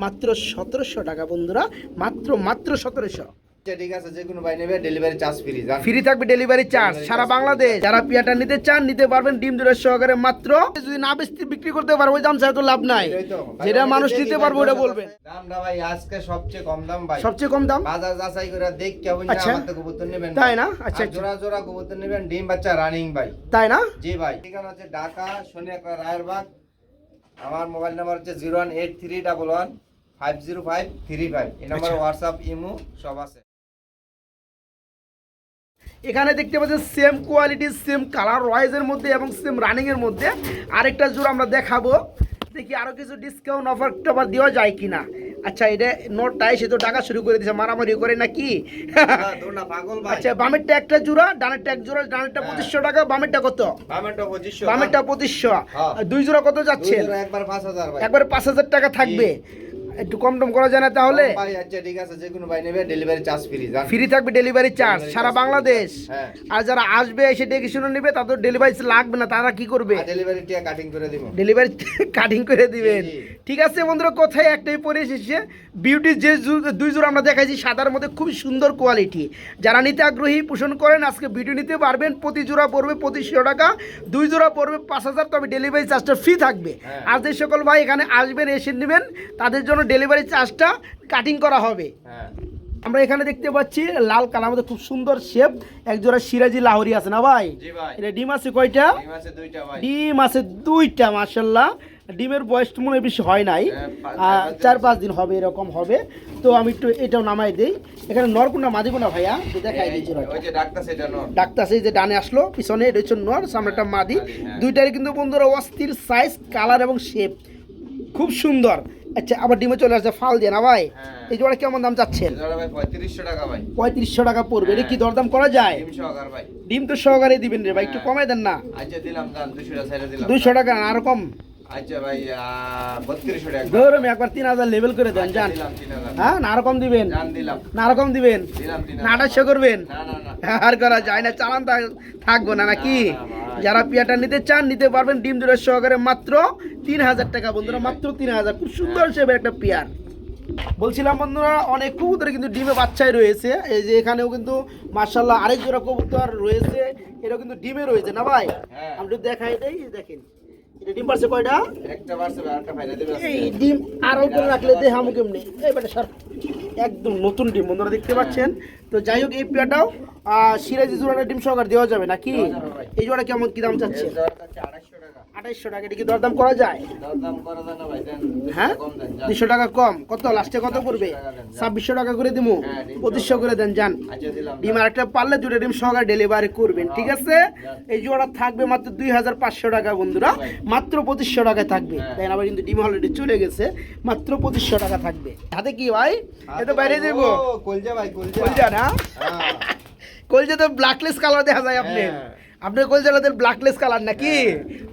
মাত্র 1700 টাকা বন্ধুরা, মাত্র 1700। ঠিক আছে, যে কোনো ভাই নেবে ডেলিভারি চার্জ ফ্রি। ফ্রি থাকবে ডেলিভারি চার্জ সারা বাংলাদেশ। যারা পিয়াটা নিতে চান নিতে পারবেন ডিম জোড়া সহকারে। মাত্র যদি না বেশি বিক্রি করতে পারবো ওই দাম ছাড়া তো লাভ নাই। যেটা মানুষ নিতে পারবো ওটা বলবেন। দামটা ভাই আজকে সবচেয়ে কম দাম ভাই, সবচেয়ে কম দাম। বাজার যাচাই করে দেখ কেমন আচ্ছা, আমার থেকে কবুতর নেবেন তাই না? আচ্ছা, জোড়া জোড়া কবুতর নেবেন, ডিম বাচ্চা রানিং ভাই, তাই না? জি ভাই। ঠিকানা হচ্ছে ঢাকা সোনিয়াকড়া রায়েরবাগ। আমার মোবাইল নাম্বার হচ্ছে 01831150535। এই নাম্বারে হোয়াটসঅ্যাপ ইমো সব আছে। এখানে দেখতে পাচ্ছেন সেম কোয়ালিটি সেম কালার ওয়াইজের মধ্যে এবং সেম রানিং এর মধ্যে আরেকটা জোড়া আমরা দেখাবো। দেখি আরো কিছু ডিসকাউন্ট অফার টফার দেওয়া যায় কিনা। আচ্ছা, এটা নোটটাই সে তো টাকা শুরু করে দিয়েছে, মারামারি করে নাকি? আচ্ছা, বামেরটা একটা জোড়া, ডানেরটা এক জোড়া। ডানেরটা 2500 টাকা, বামেরটা কত? বামেরটা 2500। দুই জোড়া কত যাচ্ছে? একবার 5000 টাকা থাকবে। একটু কম টম করা যায় না তাহলে? আচ্ছা ঠিক আছে, যে কোনো ভাই নেবে ডেলিভারি চার্জ ফ্রি। ফ্রি থাকবে ডেলিভারি চার্জ সারা বাংলাদেশ। আর যারা আসবে এসে দেখে শুনে নেবে তাদের ডেলিভারি লাগবে না, তারা কি করবে? ডেলিভারি কাটিং করে দিব। ডেলিভারি কাটিং করে দিবেন। ঠিক আছে বন্ধুরা, কোথায় একটাই পরে এসেছে বিউটি। যে দুই জোড়া আমরা দেখাইছি সাদার মধ্যে খুবই সুন্দর কোয়ালিটি। যারা নিতে আগ্রহী পোষণ করেন আজকে ভিডিও নিতে পারবেন। প্রতি জোড়া পড়বে 2500 টাকা, দুই জোড়া পড়বে 5000। তবে ডেলিভারি চার্জটা ফ্রি থাকবে। আর যে সকল ভাই এখানে আসবেন এসে নেবেন তাদের জন্য ডেলিভারি চার্জটা কাটিং করা হবে। আমরা এখানে দেখতে পাচ্ছি লাল কালার মধ্যে খুব সুন্দর শেপ এক জোড়া সিরাজি লাহোরি আছে না ভাই? এটা ডিম আছে কয়টা? ডিম আছে দুইটা। মাশাআল্লাহ, ডিমের বয়স মনে বেশি হয় নাই, 4-5 দিন হবে এরকম হবে। তো আমি একটু এটাও নামাই দেই। এখানে নরকুন্ডা মাদিকুন্ডা ভাইয়া দেখাই দিই। ডাক্তার যে ডানে আসলো পিছনে এটা হচ্ছে নর, সামনেটা মাদি। দুইটারই কিন্তু বন্ধুরা অস্থির সাইজ, কালার এবং শেপ খুব সুন্দর। আচ্ছা, আবার ডিমে চলে আসছে ফাল দিয়ে না ভাই? এই জোড়া কেমন দাম চাচ্ছেন? 3500 টাকা পড়বে। এটা কি দরদাম করা যায়? ডিম তো সহকারে দিবেন রে ভাই, একটু কমাই দেন না। 200 টাকা আরো কম। আচ্ছা ভাই 3200 টাকা ধরুন একবার 3000 লেভেল করে দেন জান। হ্যাঁ, না আরো কম দিবেন? না আরো কম দিবেন? না 2800 করবেন? আর করা যায় না, চালান থাকবো না নাকি? যারা পিয়াটা নিতে চান নিতে পারবেন ডিম জোড়া সহকারে মাত্র 3000 টাকা বন্ধুরা, মাত্র 3000। খুব সুন্দর হিসেবে একটা পেয়ার। বলছিলাম বন্ধুরা অনেক কবুতর কিন্তু ডিমে বাচ্চাই রয়েছে। এই যে এখানেও কিন্তু মাশাআল্লাহ আরেক জোড়া কবুতর রয়েছে, এটাও কিন্তু ডিমে রয়েছে না ভাই? আমি একটু দেখাই দেই। দেখেন এটা ডিম পারছে কয়টা? একটা পারছে, আরেকটা ফাইনাল দিবে। এই ডিম আর উপরে রাখলে দেখামু কেমনে? এই বেটা স্যার একদম নতুন ডিম বন্ধুরা দেখতে পাচ্ছেন। তো যাই হোক, এই পেয়ারটাও সিরাজি জোড়াটা ডিম সহকারে দেওয়া যাবে নাকি? এই জোড়া কেমন কি দাম চাচ্ছে? 2800 টাকা। এটা কি দরদাম করা যায়? হ্যাঁ, 200 টাকা কম। কত লাস্টে কত পড়বে? 2600 টাকা করে দিব। 2500 করে দেন যান। ডিম আর একটা পারলে দুটো ডিম সহকারে ডেলিভারি করবেন। ঠিক আছে, এই জোড়া থাকবে মাত্র 2500 টাকা বন্ধুরা, মাত্র 2500 টাকায় থাকবে। তাই না ভাই? কিন্তু ডিম অলরেডি চলে গেছে, মাত্র 2500 টাকা থাকবে। হাতে কি ভাই? এটা বাইরে দেবো কলজা না? কলজা তো ব্ল্যাকলেস কালার দেখা যায়। আপনার কলজালাদের ব্ল্যাকলেস কালার নাকি?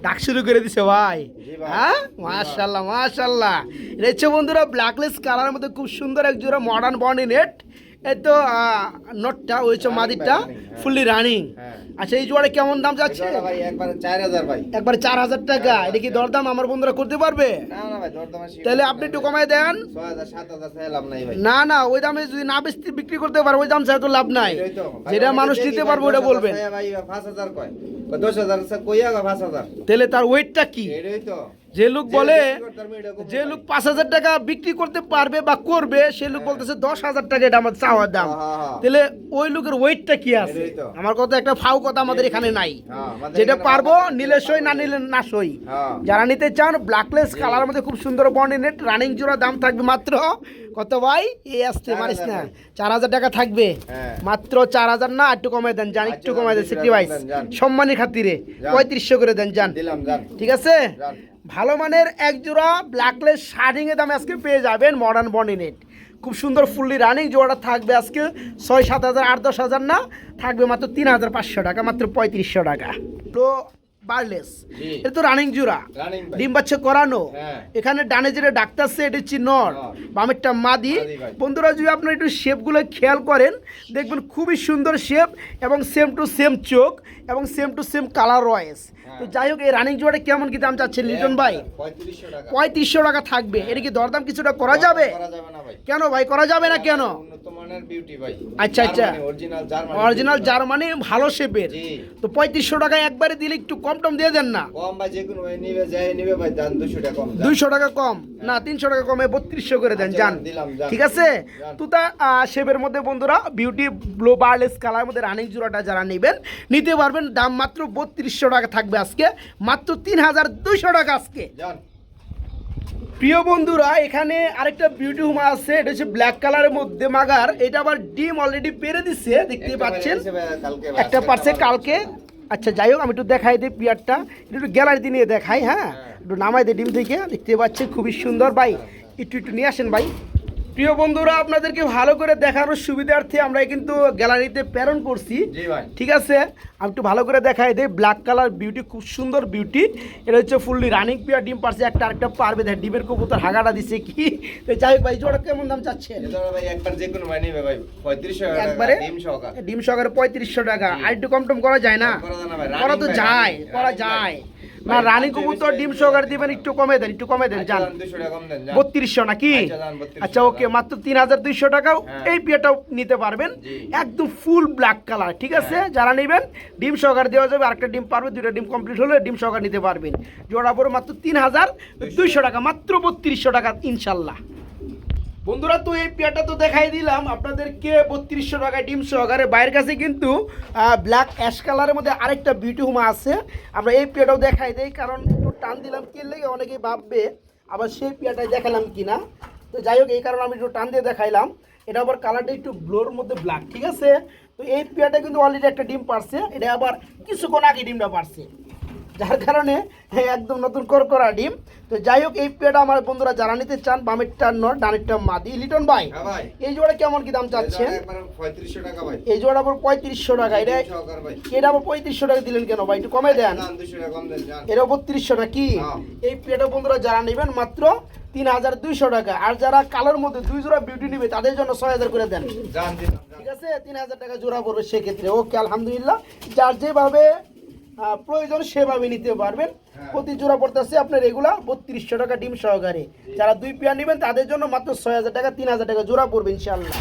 ডাক শুরু করে দিছে ভাই। হ্যাঁ, মাশাআল্লাহ মাশাআল্লাহ। এটা হচ্ছে বন্ধুরা ব্ল্যাকলেস কালারের মধ্যে খুব সুন্দর এক জোড়া মডার্ন বন্ডি নেট। এই তো নটটা হয়েছে মাদিরটা ফুললি রানিং। আচ্ছা, এই জোড়া কেমন দাম যাচ্ছে? একবার 4000 টাকা। এটা কি দরদাম আমার বন্ধুরা করতে পারবে? তাহলে আপনি একটু কমাই দেন। না না, ওই দামে যদি না বেশি বিক্রি করতে পারবো ওই দাম ছাড়া তো লাভ নাই। যেটা মানুষ নিতে পারবো ওটা বলবেন। তাহলে তার ওয়েটটা কি? যে লোক বলে, যে লোক 5000 টাকা বিক্রি করতে পারবে বা করবে, সে লোক বলতেছে 10,000 টাকা এটা আমার চাওয়ার দাম। তাহলে ওই লোকের ওয়েটটা কি আছে? আমার কথা একটা ফাউ কথা আমাদের এখানে নাই। যেটা পারবো নিলে সই, না নিলে না সই। যারা নিতে চান ব্ল্যাকলেস কালার মধ্যে খুব সুন্দর বন্ডি নেট রানিং জোড়া, দাম থাকবে মাত্র কত ভাই? এই আসতে মারিস না, 4000 টাকা থাকবে মাত্র। 4000 না, একটু কমাই দেন জান, একটু কমাই দেন সিটি ভাই, সম্মানের খাতিরে 3500 করে দেন জান। ঠিক আছে, ভালো মানের এক জোড়া ব্ল্যাকলেস শার্টিং এর দামে আজকে পেয়ে যাবেন মডার্ন বন্ডি নেট। খুব সুন্দর ফুললি রানিং জোড়াটা থাকবে আজকে 6-7 হাজার, 8-10 হাজার না, থাকবে মাত্র 3500 টাকা, মাত্র 3500 টাকা। তো বার্লেস, জি। এটা তো রানিং জোড়া, রানিং ভাই। ডিম বাচ্চা করানো। হ্যাঁ। এখানে ডানে যেটা ডাক্তার সে এটা হচ্ছে নর, নর। বামেরটা মাদি। মাদি ভাই। বন্ধুরা যদি আপনারা একটু শেপগুলো খেয়াল করেন দেখবেন খুবই সুন্দর শেপ এবং সেম টু সেম চোখ এবং সেম টু সেম কালার রয়েস। তো যাই হোক, এই রানিং জোড়াটা কেমন কি দাম চাচ্ছেন লিটন ভাই? 3500 টাকা। 3500 টাকা থাকবে। এটা কি দরদাম কিছুটা করা যাবে? করা যাবে না ভাই। কেন ভাই করা যাবে না কেন? উন্নত মানের বিউটি ভাই। আচ্ছা, আচ্ছা। Original German. অরিজিনাল জার্মানি ভালো শেপের। জি। তো 3500 টাকায় একবারে দিলে একটু কম টম দিয়ে দেন না? কম ভাই, যে কোনো ভাই নিবে যায় নিবে ভাই, দাম 200 টাকা কম। 200 টাকা কম না, 300 টাকা কমে 3200 করে দেন। আচ্ছা, জান দিলাম, যান। ঠিক আছে। যান। তুতা শেপের মধ্যে বন্ধুরা বিউটি ব্লু বার্লেস কালার মধ্যে রানিং জোড়াটা যারা নেবেন নিতে পারবেন। দাম মাত্র 3200 টাকা থাকবে আজকে, মাত্র 3200 টাকা আজকে। জান। প্রিয় বন্ধুরা, এখানে আরেকটা বিউটি হুমা আছে, এটা হচ্ছে ব্ল্যাক কালারের মধ্যে মাগার। এটা আবার ডিম অলরেডি পেরে দিচ্ছে, দেখতে পাচ্ছেন। একটা পারছে কালকে। আচ্ছা যাই হোক, আমি একটু দেখাই দিই পিয়ারটা, একটু গ্যালারিতে নিয়ে দেখাই। হ্যাঁ, একটু নামাই দিই ডিম থেকে, দেখতে পাচ্ছেন খুবই সুন্দর। ভাই একটু একটু নিয়ে আসেন ভাই। প্রিয় বন্ধুরা, আপনাদেরকে ভালো করে দেখানোর সুবিধার্থে আমরা কিন্তু গ্যালারিতে প্রেরণ করছি। জি ভাই। ঠিক আছে, আমি একটু ভালো করে দেখাই দিই। ব্ল্যাক কালার বিউটি, খুব সুন্দর বিউটি। এটা হচ্ছে ফুললি রানিং পেয়ার, ডিম পারছে একটা, আরেকটা পারবে। দেখ ডিমের কবুতর হাগাটা দিছে কি। তো যাই হোক ভাই, জোড়া কেমন দাম চাচ্ছেন? এটা ভাই একবার যে কোনো ভাই নিবে ভাই 3500 টাকা একবারে ডিম সহকারে। ডিম সহকারে 3500 টাকা। আর একটু কম টম করা যায় না? করা যায় না ভাই, করা তো রানিং ভাই, যায়, রানিং, করা রানিং যায় ভাই। না। ভাই, রানিং সবচেয়ে কবুতর বেশি ডিম বেশি সহকারে বেশি দিবেন, ভাই। একটু কমে দেন, একটু কমে দেন। আচ্ছা, জান 200 টাকা কম দেন, জান। 3200 নাকি? আচ্ছা, জান, 3200 আচ্ছা ওকে, টাকা। মাত্র 3200 টাকাও হ্যাঁ। এই পিয়াটাও নিতে পারবেন। জি। একদম ফুল ব্ল্যাক কালার। ঠিক আছে, যারা নেবেন ডিম সহকারে দেওয়া যাবে। আরেকটা ডিম পারবে, দুইটা ডিম কমপ্লিট হলে ডিম সহকারে নিতে পারবেন। জোড়া পড়ে মাত্র 3200 টাকা, মাত্র 3200 টাকা ইনশাল্লাহ। বন্ধুরা, তো এই পেয়ারটা তো দেখাই দিলাম আপনাদেরকে 3200 টাকায় ডিম সহকারে। বাইরের কাছে কিন্তু ব্ল্যাক অ্যাশ কালারের মধ্যে আরেকটা বিউটি হুমা আছে। আমরা এই পেয়ারটাও দেখাই দেই, কারণ একটু টান দিলাম কি লেগে অনেকেই ভাববে আবার সেই পেয়ারটাই দেখালাম কিনা। তো যাই হোক, এই কারণে আমি একটু টান দিয়ে দেখাইলাম। এটা আবার কালারটা একটু ব্লোর মধ্যে ব্ল্যাক। ঠিক আছে, তো এই পেয়ারটা কিন্তু অলরেডি একটা ডিম পারছে। এটা আবার কিছুক্ষণ আগে ডিমটা পারছে, যার কারণে একদম নতুন করকরা ডিম। তো যাই হোক, এই পেয়ারটা আমার বন্ধুরা যারা নিতে চান, বামেরটা নর, ডানেরটা মাদি। লিটন ভাই, হ্যাঁ ভাই। এই জোড়া কেমন কি দাম চাচ্ছেন? এটা একবার 3500 টাকা ভাই। এই জোড়া আবার 3500 টাকা। এটা ডিম সহকারে ভাই। এটা আবার 3500 টাকা দিলেন কেন ভাই? একটু কমে দেন। জান 200 টাকা কম দেন, জান। এটা 3200 টাকা কি? হ্যাঁ। এই পেয়ারটা বন্ধুরা যারা নেবেন মাত্র 3200 টাকা। আর যারা কালোর মধ্যে দুই জোড়া বিউটি নেবে তাদের জন্য 6000 করে দেন। জান দিলাম, জান। ঠিক আছে, 3000 টাকা জোড়া পড়বে সেক্ষেত্রে। ওকে, আলহামদুলিল্লাহ। যার যেভাবে প্রয়োজন সেভাবে নিতে পারবেন। প্রতি জোড়া পড়তেছে আপনার এগুলা 3200 টাকা ডিম সহকারে। যারা দুই পেয়ার নেবেন তাদের জন্য মাত্র 6000 টাকা, 3000 টাকা জোড়া পড়বে ইনশাল্লাহ।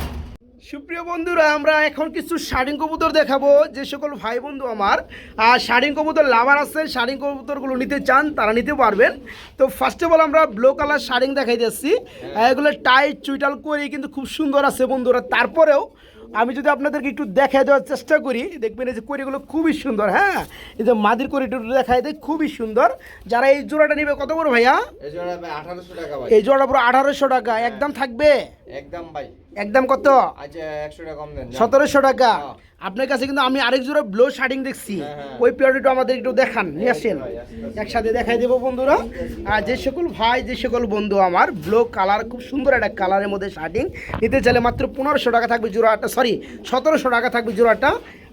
সুপ্রিয় বন্ধুরা, আমরা এখন কিছু শাড়িং কবুতর দেখাবো। যে সকল ভাই বন্ধু আমার শাড়িং কবুতর লাভার আছেন, শাড়িং কবুতরগুলো নিতে চান, তারা নিতে পারবেন। তো ফার্স্ট অফ অল আমরা ব্লু কালার শাড়িং দেখাই দিচ্ছি। এগুলো টাইট চুইটাল করে কিন্তু খুব সুন্দর আছে বন্ধুরা। তারপরেও আমি যদি আপনাদেরকে একটু দেখাই দেওয়ার চেষ্টা করি, দেখবেন এই যে কড়িগুলো খুবই সুন্দর। হ্যাঁ, এই যে মাদির কড়িটা দেখাই দেয়, খুবই সুন্দর। যারা এই জোড়াটা নিবে কত বড় ভাইয়া? এই জোড়া ভাই 1800 টাকা ভাই। এই জোড়াটা পুরো 1800 টাকা একদম থাকবে। একদম ভাই। একদম কত? আচ্ছা 100 টাকা কম দেন, জান। 1700 টাকা। হ্যাঁ। আপনার কাছে কিন্তু আমি আরেক জোড়া ব্লো শার্টিং দেখছি। হ্যাঁ, হ্যাঁ। ওই পেয়ারটা আমাদের একটু দেখান, নিয়ে আসেন, একসাথে দেখাই দেবো বন্ধুরা। আর যে সকল ভাই, যে সকল বন্ধু আমার ব্লো কালার, খুব সুন্দর একটা কালারের মধ্যে শার্টিং নিতে চাইলে মাত্র 1500 টাকা থাকবে জোড়াটা, সরি 1700 টাকা থাকবে জোড়াটা।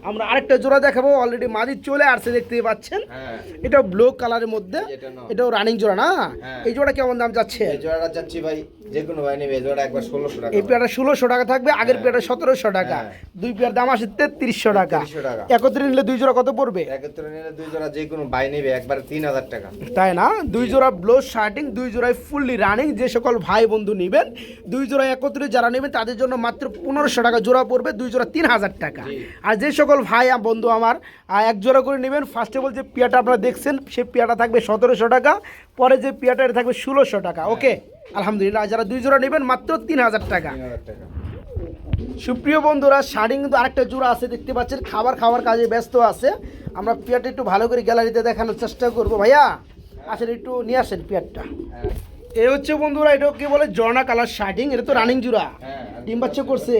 আমরা আরেকটা জোড়া দেখাবো, অলরেডি মাদি চলে আসছে, দেখতেই পাচ্ছেন। হ্যাঁ। এটা ব্লু কালারের মধ্যে, এটা না। এটাও রানিং জোড়া না? হ্যাঁ। এই জোড়া কেমন দাম যাচ্ছে? এই জোড়াটা চাচ্ছি ভাই, যে কোনো ভাই নেবে এই জোড়া একবার 1600 টাকা। এই পেয়ারটা 1600 টাকা থাকবে, আগের পেয়ারটা 1700 টাকা। হ্যাঁ। দুই পেয়ার দাম আসে 3300 টাকা। 3300 টাকা। একত্রে নিলে দুই জোড়া কত পড়বে? একত্রে নিলে দুই জোড়া যে কোনো ভাই নেবে একবার 3000 টাকা। তাই না? দুই জোড়া ব্লাউজ শার্টিং, দুই জোড়ায় ফুললি রানিং। যে সকল ভাই বন্ধু নেবেন, দুই জোড়া একত্রে যারা নেবেন তাদের জন্য মাত্র 1500 টাকা জোড়া পড়বে, দুই জোড়া 3000 টাকা। জি। আর যে সকল ভাই বন্ধু আমার এক জোড়া করে নেবেন, ফার্স্ট অফ অল যে পেয়ারটা আপনারা দেখছেন সেই পেয়ারটা থাকবে 1700 টাকা, পরে যে পেয়ারটা এটা থাকবে 1600 টাকা। ওকে, আলহামদুলিল্লাহ। যারা দুই জোড়া নেবেন মাত্র 3000 টাকা। 3000 টাকা। সুপ্রিয় বন্ধুরা, শাড়িং কিন্তু আরেকটা জোড়া আছে, দেখতে পাচ্ছেন। খাবার কাজে ব্যস্ত আছে। আমরা পেয়ারটা একটু ভালো করে গ্যালারিতে দেখানোর চেষ্টা করব। ভাইয়া আসলে একটু নিয়ে আসেন পেয়ারটা। হ্যাঁ। এই হচ্ছে বন্ধুরা, এটা কি বলে জর্না কালার শার্টিং। এটা তো রানিং জোড়া, হ্যাঁ। ডিম বাচ্চা করছে।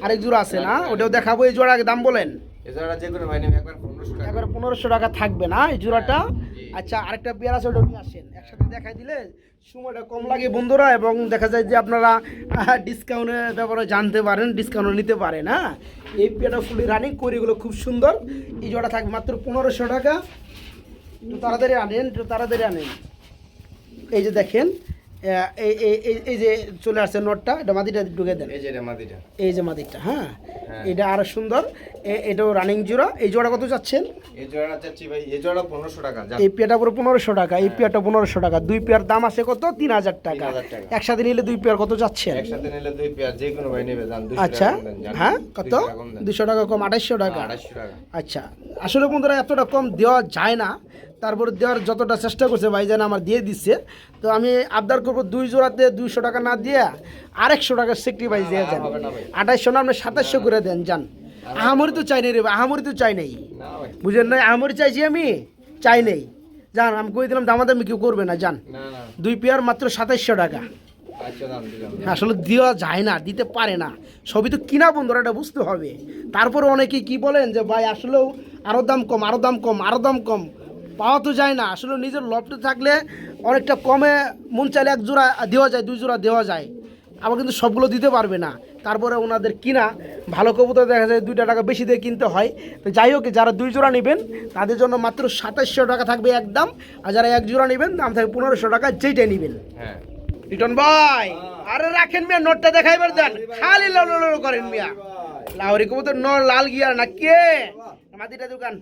আরেক জোড়া আছে না, ওটাও দেখাবো। এই জোড়া দাম বলেন? এই জোড়া যে কোনো ভাই নেবে একবার 1500 টাকা। একবার 1500 টাকা থাকবে না এই জোড়াটা? জি। আচ্ছা, আরেকটা পেয়ার আছে, ওটা নিয়ে আসেন, একসাথে দেখাই দিলে সময়টা কম লাগে বন্ধুরা, এবং দেখা যায় যে আপনারা ডিসকাউন্টের ব্যাপারে জানতে পারেন, ডিসকাউন্ট নিতে পারেন। হ্যাঁ, এই পেয়ারটা ফুলি রানিং, করিগুলো খুব সুন্দর। এই জোড়া থাকবে মাত্র 1500 টাকা। একটু তাড়াতাড়ি আনেন, একটু তাড়াতাড়ি আনেন। এই যে দেখেন, এই যে চলে আসছে নটটা, এটা মাটিটা ঢুকে দেন। এই যে রে মাদিটা, এই যে মাটিটা, হ্যাঁ হ্যাঁ। এটা আরো সুন্দর। এটাও রানিং জোড়া। এই জোড়া কত যাচ্ছেন? এই জোড়াটা চাচ্ছি ভাই, এই জোড়া 1500 টাকা। এই পেয়ারটা পুরো 1500 টাকা, এই পেয়ারটা 1500 টাকা। দুই পেয়ার দাম আছে কত? 3000 টাকা। 3000 টাকা। একসাথে নিলে দুই পেয়ার কত যাচ্ছেন? একসাথে নিলে দুই পেয়ার যে কোনো ভাই নেবে জান 200 আচ্ছা, টাকা কম দেন, জান। হ্যাঁ কত? 200 টাকা কম দেন। 200 টাকা কম, 2800 টাকা। 2800 টাকা। আচ্ছা, আসলে বন্ধুরা এতটা কম দেওয়া যায় না, তারপরে দেওয়ার যতটা চেষ্টা করছে ভাইজান আমার দিয়ে দিচ্ছে। তো আমি আবদার করবো দুই জোড়াতে 200 টাকা না দিয়ে আরেকশো টাকা সেক্রিফাইস দিয়ে যান। হবে না ভাই। 2800 না, আপনি 2700 করে দেন যান। আহামরি তো চাই নাই রে ভাই, আহামরি তো চাই নাই, না ভাই, বুঝেন নাই? আহামরি চাইছি আমি, চাই নেই। যান, আমি কই দিলাম দামাদামি কেউ করবে না, যান। না না, দুই পেয়ার মাত্র 2700 টাকা। আচ্ছা দাম দিলাম। আসলে দেওয়া যায় না, দিতে পারে না, সবই তো কিনা বন্ধুরা, এটা বুঝতে হবে। তারপরে অনেকেই কি বলেন যে ভাই আসলেও আরও দাম কম, আরও দাম কম, আরও দাম কম, পাওয়া তো যায় না। আসলে নিজের লফটে থাকলে অনেকটা কমে মন চাইলে এক জোড়া দেওয়া যায়, দুই জোড়া দেওয়া যায়, আবার কিন্তু সবগুলো দিতে পারবে না। তারপরে ওনাদের কিনা ভালো কবুতর দেখা যায় 2 টাকা বেশি দিয়ে কিনতে হয়। তো যাই হোক, যারা দুই জোড়া নেবেন তাদের জন্য মাত্র 2700 টাকা থাকবে একদম, আর যারা এক জোড়া নেবেন দাম থাকবে 1500 টাকা, যেইটাই নেবেন। হ্যাঁ রিটন ভাই, আরে রাখেন মিয়া, নোটটা দেখাইবার দেন, খালি লড় করেন মিয়া। লাহোরি কবুতর নর লাল গিয়ার না কে? মাটিটা দোকান,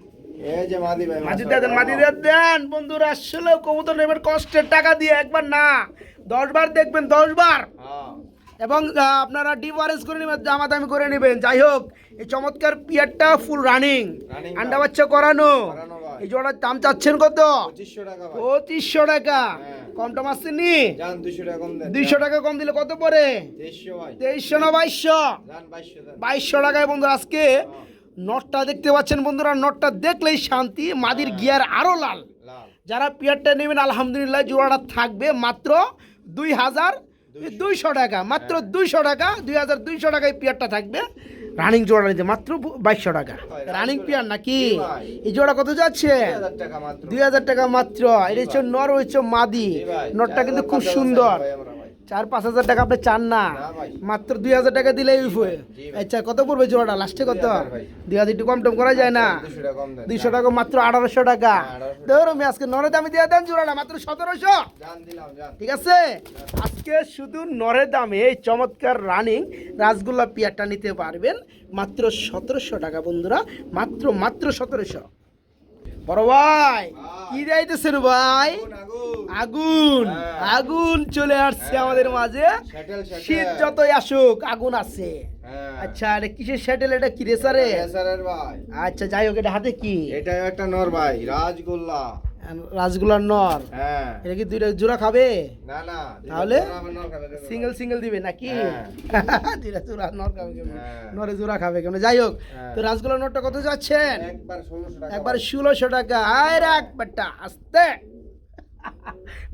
এই যে মাদি ভাই, মাটিটা দেন, মাটিটা দেন। বন্ধুরা আসলে কবুতর নেবেন কষ্টের টাকা দিয়ে, একবার না 10 বার দেখবেন, 10 বার। হ্যাঁ এবং আপনারা ডিফারেন্স করে নেবেন, দামাদামি করে নেবেন। যাই হোক, এই চমৎকার পিয়ারটা ফুল রানিং, Running আন্ডা বাচ্চা করানো। করানো ভাই। এই জোড়ার দাম চাচ্ছেন কত? 2500 টাকা ভাই। 2500 টাকা। হ্যাঁ। কম টম আসছেনি? জান 200 টাকা কম দেন। 200 টাকা কম দিলে কত পড়ে? 2300 ভাই। 2300 না 2200? জান 2200 দেন। 2200 টাকায় বন্ধুরা আজকে নটটা দেখতে পাচ্ছেন বন্ধুরা, নটটা দেখলেই শান্তি, মাদির গিয়ার আরো লাল। লাল। যারা পিয়ারটা নেবেন আলহামদুলিল্লাহ জোড়াটা থাকবে মাত্র 2200 টাকা, মাত্র 200 টাকা, 2200 টাকায় পিয়ারটা থাকবে। রানিং জোড়া নিতে মাত্র 2200 টাকা। রানিং পিয়ার নাকি? এই জোড়া কত যাচ্ছে? 2000 টাকা মাত্র। 2000 টাকা মাত্র। এটা হচ্ছে নর, হচ্ছে মাদি। জি ভাই। নটটা কিন্তু খুব 4000 সুন্দর। ভাই আমরা ভাই। 4-5 হাজার টাকা আপনি চান না, না ভাই। মাত্র 2000 টাকা দিলেই হয়ে। জি ভাই। আচ্ছা, কত পড়বে জোড়াটা লাস্টে কত? 2000 ভাই। 2000 একটু কম টম করা যায় না? 200 টাকা কম দেন। 200 টাকা, মাত্র 1800 টাকা। হ্যাঁ, 1800 ধরো আমি আজকে নরের দামে দিয়ে দেন জোড়াটা মাত্র 1700। জান দিলাম, জান। ঠিক আছে, আজকে শুধু নরের দামে এই চমৎকার রানিং রাসগোল্লা পিয়ারটা নিতে পারবেন মাত্র 1700 টাকা বন্ধুরা, মাত্র 1700। বড় ভাই কি যাইতেছেন ভাই? আগুন, আগুন। আগুন, হ্যাঁ। আগুন চলে আসছে আমাদের মাঝে। শ্যাটেল, শ্যাটেল। শীত যতই আসুক আগুন আছে। হ্যাঁ। আচ্ছা, এটা কিসের শ্যাটেল? এটা কি রেসারে? এসআরের ভাই। আচ্ছা যাই হোক, এটা হাতে কি? এটা একটা নর ভাই, রাজগোল্লা। রাসগোল্লার নর। হ্যাঁ। এটা কি দুইটা জোড়া খাবে? না না, তাহলে? আমার নর খাবে, দেখো। সিঙ্গেল সিঙ্গেল দিবে নাকি? হ্যাঁ। দুইটা জোড়া নর খাবে কেমন? হ্যাঁ। নরে জোড়া খাবে কেমন? যাই হোক, হ্যাঁ। তো রাসগোল্লার নটটা কত যাচ্ছেন? একবার 1600 টাকা। একবার 1600 টাকা। আয় রাখ বেটা, আস্তে।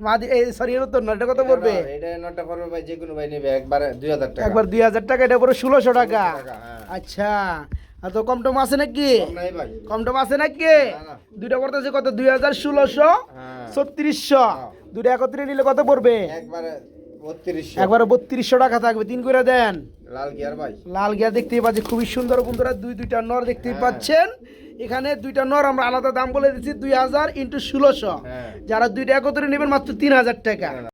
মাদি, এই সরি, এর উত্তর না, এটা কত পড়বে? এটা নটটা পড়বে ভাই, যে কোনো ভাই নেবে একবার 2000 টাকা। একবার 2000 টাকা, এটা পড়ে 1600 টাকা। 1600 টাকা, হ্যাঁ। আচ্ছা, আর তো কম টম আছে নাকি? কম নাই ভাই। কম টম আছে নাকি? না, না। দুইটা করতেছে কত? 201600, হ্যাঁ। 3600। দুইটা একত্রে নিলে কত পড়বে? একবারে 3200। একবারে 3200 টাকা থাকবে। 3 করে দেন। লাল গিয়ার ভাই। লাল গিয়া দেখতেই পাচ্ছি, খুবই সুন্দর বন্ধুরা। দুইটা নর দেখতেই হ্যাঁ। পাচ্ছেন। এখানে দুইটা নর আমরা আলাদা দাম বলে দিচ্ছি, 2000 × 1600। হ্যাঁ। যারা দুইটা একত্রে নেবেন মাত্র 3000 টাকা।